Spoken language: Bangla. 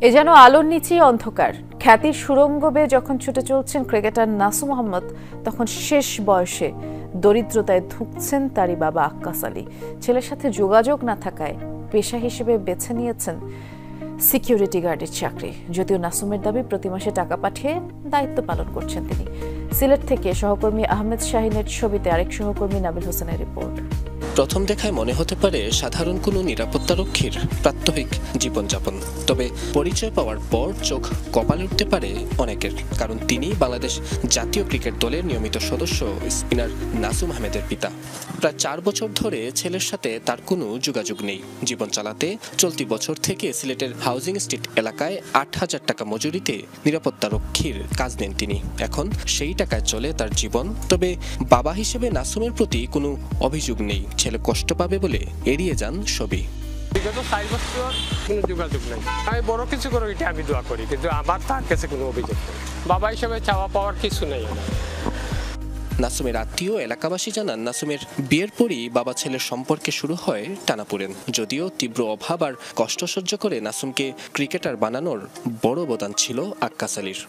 এ যেন আলোর নিচেই অন্ধকার। খ্যাতির সুড়ঙ্গ বেয়ে যখন ছুটে চলছেন ক্রিকেটার নাসুম আহমেদ, তখন শেষ বয়সে দরিদ্রতায় ধুঁকছেন তারই বাবা আক্কাস আলী। ছেলের সাথে যোগাযোগ না থাকায় পেশা হিসেবে বেছে নিয়েছেন সিকিউরিটি গার্ডের চাকরি। যদিও নাসুমের দাবি প্রতি মাসে টাকা পাঠিয়ে দায়িত্ব পালন করছেন তিনি। সিলেট থেকে সহকর্মী আহমেদ শাহিনের ছবিতে আরেক সহকর্মী নাবিল হোসেনের রিপোর্ট। প্রথম দেখায় মনে হতে পারে সাধারণ কোনো নিরাপত্তারক্ষীর প্রাত্যহিক জীবনযাপন, তবে পরিচয় পাওয়ার পর চোখ কপালে উঠতে পারে অনেকের, কারণ তিনি বাংলাদেশ জাতীয় ক্রিকেট দলের নিয়মিত সদস্য স্পিনার নাসুম আহমেদের পিতা। প্রায় 4 বছর ধরে ছেলের সাথে তার কোনো যোগাযোগ নেই। জীবন চালাতে চলতি বছর থেকে সিলেটের হাউজিং স্ট্রিট এলাকায় 8,000 টাকা মজুরিতে নিরাপত্তারক্ষীর কাজ নেন তিনি। এখন সেই টাকায় চলে তার জীবন। তবে বাবা হিসেবে নাসুমের প্রতি কোনো অভিযোগ নেই। ছেলে কষ্ট পাবে বলে এড়িয়ে যান সবই। বিগত 4 বছর কোনো যোগাযোগ নেই। আমি বড় কিছু করে এটা আমি দোয়া করি, কিন্তু আমার তার কাছে কোনো অভিযোগ নেই। বাবা হিসেবে চাওয়া পাওয়ার কিছু নেই। নাসুমের আত্মীয় এলাকাবাসী জানান, নাসুমের বিয়ের পরই বাবা ছেলের সম্পর্কে শুরু হয় টানাপোড়েন। যদিও তীব্র অভাব আর কষ্ট সহ্য করে নাসুমকে ক্রিকেটার বানানোর বড় অবদান ছিল আক্কাস আলীর।